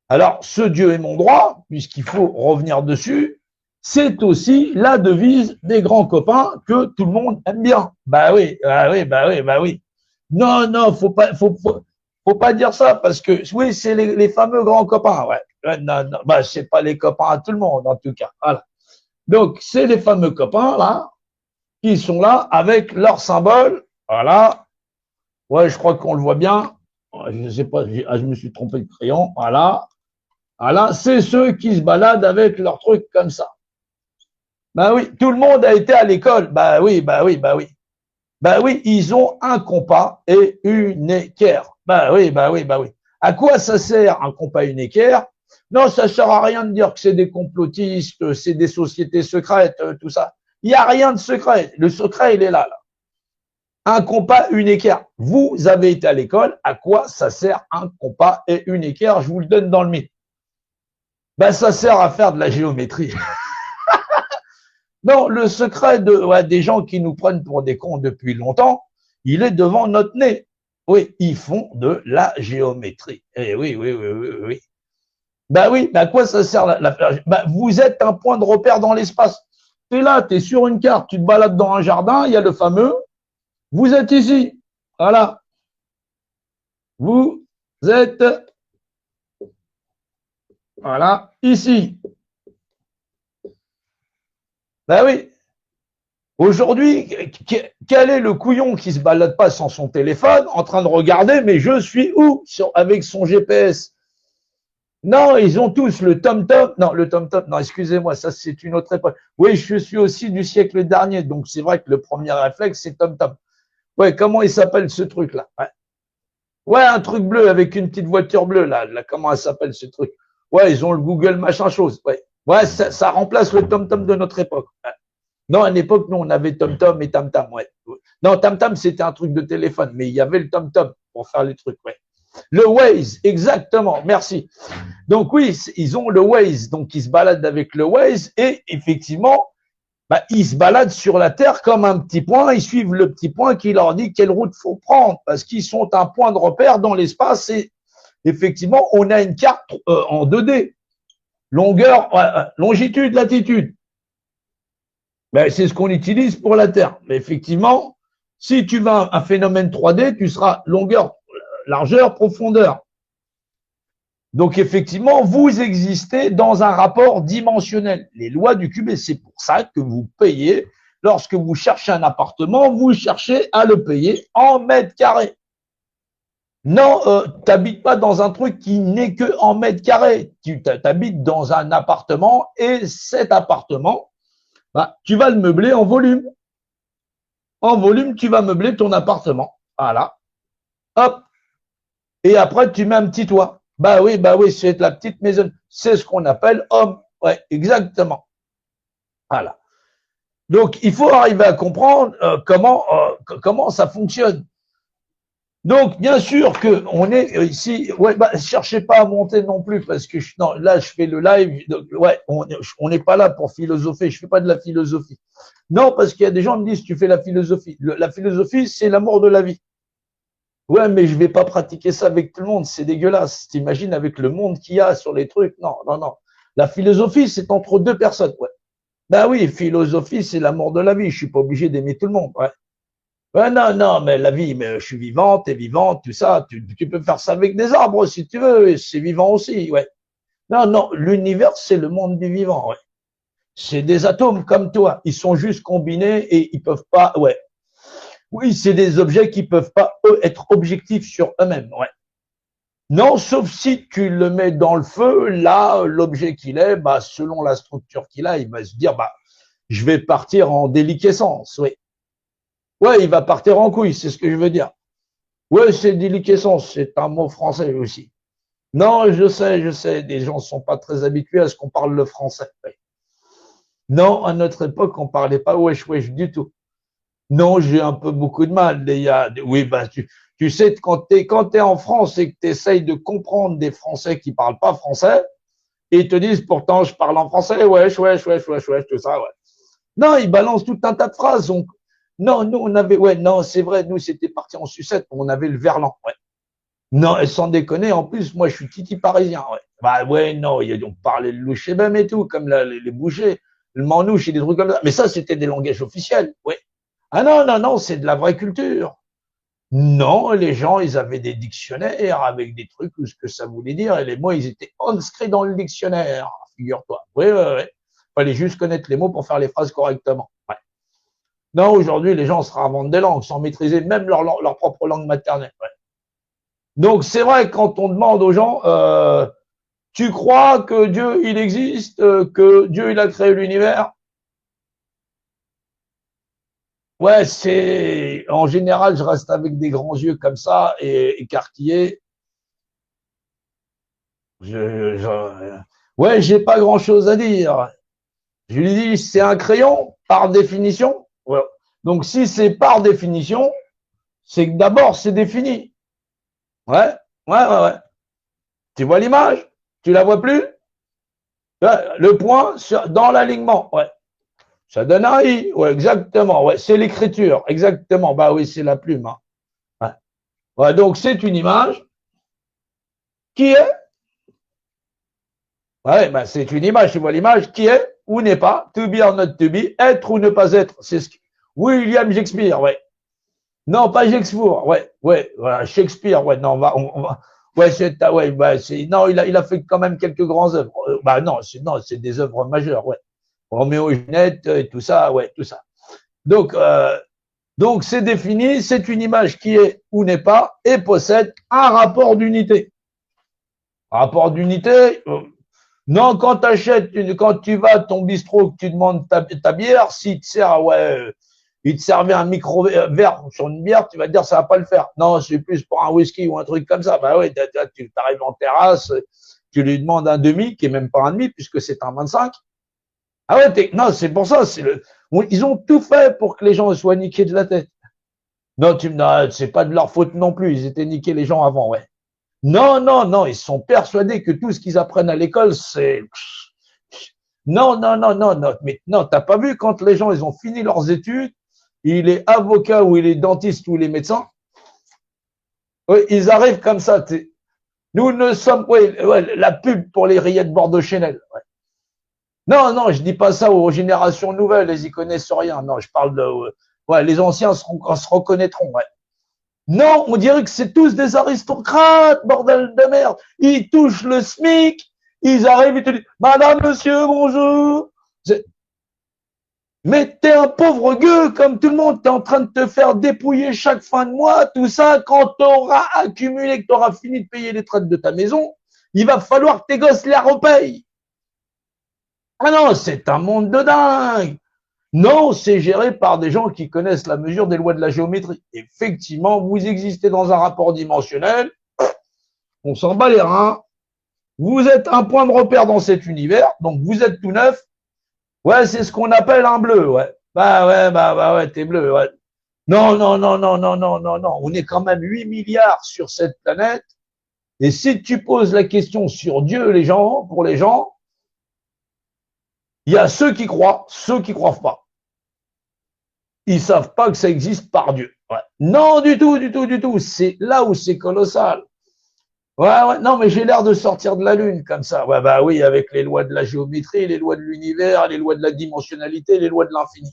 Alors, ce Dieu est mon droit, puisqu'il faut revenir dessus, c'est aussi la devise des grands copains que tout le monde aime bien. Bah oui, bah oui, bah oui, bah oui. Non, non, faut pas dire ça parce que oui, c'est les fameux grands copains. Ouais. Non, non, bah c'est pas les copains à tout le monde en tout cas. Voilà. Donc c'est les fameux copains là qui sont là avec leur symbole. Voilà. Ouais, je crois qu'on le voit bien. Je sais pas, je me suis trompé de crayon. Voilà. Voilà, c'est ceux qui se baladent avec leur truc comme ça. Ben oui, tout le monde a été à l'école. Ben oui, ben oui, ben oui. Ben oui, ils ont un compas et une équerre. Ben oui, ben oui, ben oui. À quoi ça sert un compas et une équerre? Non, ça sert à rien de dire que c'est des complotistes, c'est des sociétés secrètes, tout ça. Il n'y a rien de secret. Le secret, il est là, là. Un compas, une équerre. Vous avez été à l'école. À quoi ça sert un compas et une équerre? Je vous le donne dans le mythe. Ben, ça sert à faire de la géométrie. Non, le secret des gens qui nous prennent pour des cons depuis longtemps, il est devant notre nez. Oui, ils font de la géométrie. Eh oui, oui, oui, oui, oui. Ben oui, ben à quoi ça sert ben, vous êtes un point de repère dans l'espace. Tu es là, tu es sur une carte, tu te balades dans un jardin, il y a le fameux, vous êtes ici. Voilà. Vous êtes, voilà, ici. Ben oui, aujourd'hui, quel est le couillon qui se balade pas sans son téléphone en train de regarder, mais je suis où avec son GPS? Non, ils ont tous le tom-tom. Non, le tom-tom, non, excusez-moi, ça c'est une autre époque. Oui, je suis aussi du siècle dernier, donc c'est vrai que le premier réflexe, c'est tom-tom. Ouais, comment il s'appelle ce truc-là? Ouais. Ouais, un truc bleu avec une petite voiture bleue, là, comment elle s'appelle ce truc? Ouais, ils ont le Google machin chose. Ouais, ouais, ça remplace le tom-tom de notre époque. Ouais. Non, à l'époque, nous, on avait TomTom et TamTam, ouais. Non, TamTam, c'était un truc de téléphone, mais il y avait le TomTom pour faire les trucs, ouais. Le Waze, exactement, merci. Donc oui, ils ont le Waze, donc ils se baladent avec le Waze et effectivement, bah, ils se baladent sur la Terre comme un petit point, ils suivent le petit point qui leur dit quelle route faut prendre parce qu'ils sont un point de repère dans l'espace et effectivement, on a une carte en 2D, longueur, longitude, latitude. Ben, c'est ce qu'on utilise pour la Terre. Mais effectivement, si tu vas à un phénomène 3D, tu seras longueur, largeur, profondeur. Donc effectivement, vous existez dans un rapport dimensionnel. Les lois du cube, et c'est pour ça que vous payez. Lorsque vous cherchez un appartement, vous cherchez à le payer en mètres carrés. Non, tu n'habites pas dans un truc qui n'est que en mètres carrés. Tu habites dans un appartement et cet appartement, bah, tu vas le meubler en volume. En volume, tu vas meubler ton appartement. Voilà. Hop. Et après, tu mets un petit toit. Bah oui, c'est la petite maison. C'est ce qu'on appelle homme. Ouais, exactement. Voilà. Donc, il faut arriver à comprendre comment ça fonctionne. Donc, bien sûr que on est ici. Ouais, bah, cherchez pas à monter non plus parce que non, là, je fais le live. Donc, ouais, on n'est pas là pour philosopher. Je fais pas de la philosophie. Non, parce qu'il y a des gens qui me disent tu fais la philosophie. La philosophie, c'est l'amour de la vie. Ouais, mais je vais pas pratiquer ça avec tout le monde, c'est dégueulasse. T'imagines avec le monde qu'il y a sur les trucs? Non, non, non. La philosophie, c'est entre deux personnes. Ouais. Ben oui, philosophie, c'est l'amour de la vie. Je suis pas obligé d'aimer tout le monde. Ouais. Ouais, non, non, mais la vie, mais je suis vivante, t'es vivante, tout ça. Tu peux faire ça avec des arbres si tu veux. C'est vivant aussi. Ouais. Non, non, l'univers, c'est le monde du vivant. Ouais. C'est des atomes comme toi. Ils sont juste combinés et ils peuvent pas. Ouais. Oui, c'est des objets qui peuvent pas être objectifs sur eux-mêmes. Ouais. Non, sauf si tu le mets dans le feu, là, l'objet qu'il est, bah, selon la structure qu'il a, il va se dire, bah, je vais partir en déliquescence, oui. Ouais, il va partir en couille, c'est ce que je veux dire. Ouais, c'est déliquescence, c'est un mot français aussi. Non, je sais, des gens ne sont pas très habitués à ce qu'on parle le français. Oui. Non, à notre époque, on parlait pas wesh wesh du tout. Non, j'ai un peu beaucoup de mal. Oui, ben, tu sais, quand t'es en France et que tu essayes de comprendre des Français qui parlent pas français, et ils te disent pourtant je parle en français, wesh, wesh, wesh, wesh, wesh, tout ça, ouais. Non, ils balancent tout un tas de phrases. Donc, non, nous, on avait, ouais, non, c'est vrai, nous, c'était parti en sucette, on avait le verlan, ouais. Non, et sans déconner, en plus, moi, je suis titi parisien, ouais. Bah, ouais, non, on parlait le loucher même et tout, comme les bouchers, le manouche et des trucs comme ça. Mais ça, c'était des langages officiels, ouais. Ah non, non, non, c'est de la vraie culture. Non, les gens, ils avaient des dictionnaires avec des trucs, ce que ça voulait dire, et les mots, ils étaient inscrits dans le dictionnaire, figure-toi. Oui, oui, oui. Fallait juste connaître les mots pour faire les phrases correctement. Ouais. Non, aujourd'hui, les gens se réinventent des langues sans maîtriser même leur propre langue maternelle. Ouais. Donc, c'est vrai, quand on demande aux gens, tu crois que Dieu, il existe, que Dieu, il a créé l'univers? Ouais, c'est, en général, je reste avec des grands yeux comme ça et écarquillés. Ouais, j'ai pas grand chose à dire. Je lui dis, c'est un crayon, par définition. Ouais. Donc, si c'est par définition, c'est que d'abord, c'est défini. Ouais, ouais, ouais, ouais. Tu vois l'image? Tu la vois plus? Le point dans l'alignement. Ouais. Ça donne un I. Ouais, exactement. Ouais, c'est l'écriture. Exactement. Bah oui, c'est la plume. Hein. Ouais. Ouais, donc, c'est une image qui est, ouais, bah, c'est une image. Tu vois l'image qui est ou n'est pas. To be or not to be. Être ou ne pas être. C'est ce que, William Shakespeare. Ouais. Non, pas Shakespeare, ouais, ouais, voilà, Shakespeare, ouais, non, ouais, ouais, bah, non, il a fait quand même quelques grands œuvres. Bah, non, c'est des œuvres majeures, ouais. Roméo et Juliette, et tout ça, ouais, tout ça. Donc, c'est défini, c'est une image qui est ou n'est pas et possède un rapport d'unité. Rapport d'unité, non, quand tu vas à ton bistrot, que tu demandes ta bière, si te sert, ouais, il te servait un micro-verre sur une bière, tu vas te dire ça va pas le faire. Non, c'est plus pour un whisky ou un truc comme ça. Bah oui, tu arrives en terrasse, tu lui demandes un demi, qui est même pas un demi, puisque c'est un 25. Ah ouais, non, c'est pour ça, ils ont tout fait pour que les gens soient niqués de la tête. Non, non, c'est pas de leur faute non plus, ils étaient niqués les gens avant, ouais. Non, non, non, ils sont persuadés que tout ce qu'ils apprennent à l'école, c'est, non, non, non, non, non, mais non, t'as pas vu quand les gens, ils ont fini leurs études, il est avocat ou il est dentiste ou il est médecin, oui, ils arrivent comme ça. Nous ne sommes, oui, ouais, la pub pour les rillettes Bordeaux Chanel. Ouais. Non, non, je dis pas ça aux générations nouvelles, ils y connaissent rien. Non, je parle de, ouais, les anciens se reconnaîtront. Ouais. Non, on dirait que c'est tous des aristocrates, bordel de merde. Ils touchent le SMIC, ils arrivent, ils te disent, Madame, Monsieur, bonjour. Mais t'es un pauvre gueux comme tout le monde, t'es en train de te faire dépouiller chaque fin de mois, tout ça, quand t'auras accumulé, que t'auras fini de payer les traites de ta maison, il va falloir que tes gosses les repayent. Ah non, c'est un monde de dingue. Non, c'est géré par des gens qui connaissent la mesure des lois de la géométrie. Effectivement, vous existez dans un rapport dimensionnel, on s'en bat les reins, vous êtes un point de repère dans cet univers, donc vous êtes tout neuf. Ouais, c'est ce qu'on appelle un bleu, ouais. Bah ouais, t'es bleu, ouais. Non, non, non, non, non, non, non, non. On est quand même 8 milliards sur cette planète. Et si tu poses la question sur Dieu, pour les gens, il y a ceux qui croient pas. Ils savent pas que ça existe par Dieu. Ouais. Non, du tout, du tout, du tout. C'est là où c'est colossal. Ouais, ouais, non, mais j'ai l'air de sortir de la Lune comme ça. Ouais, bah oui, avec les lois de la géométrie, les lois de l'univers, les lois de la dimensionnalité, les lois de l'infini.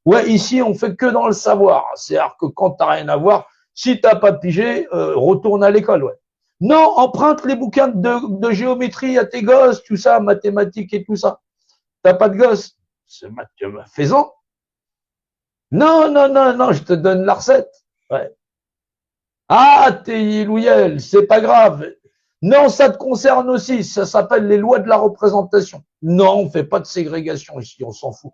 Ouais, ici, on fait que dans le savoir. C'est-à-dire que quand t'as rien à voir, si t'as pas pigé, retourne à l'école, ouais. Non, emprunte les bouquins de géométrie à tes gosses, tout ça, mathématiques et tout ça. T'as pas de gosses? Fais-en. Non, non, non, non, je te donne la recette. Ouais. Ah, t'es Louiel, c'est pas grave. Non, ça te concerne aussi. Ça s'appelle les lois de la représentation. Non, on fait pas de ségrégation ici, on s'en fout.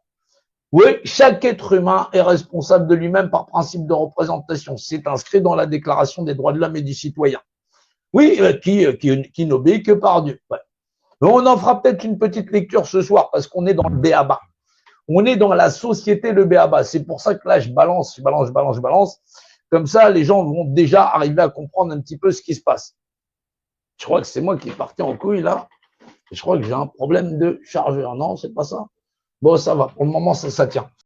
Oui, chaque être humain est responsable de lui-même par principe de représentation. C'est inscrit dans la Déclaration des droits de l'homme et du citoyen. Oui, qui n'obéit que par Dieu. Ouais. Mais on en fera peut-être une petite lecture ce soir parce qu'on est dans le béaba. On est dans la société le béaba. C'est pour ça que là, je balance, je balance, je balance, je balance. Comme ça, les gens vont déjà arriver à comprendre un petit peu ce qui se passe. Je crois que c'est moi qui est parti en couille là. Je crois que j'ai un problème de chargeur. Non, c'est pas ça. Bon, ça va. Pour le moment, ça tient.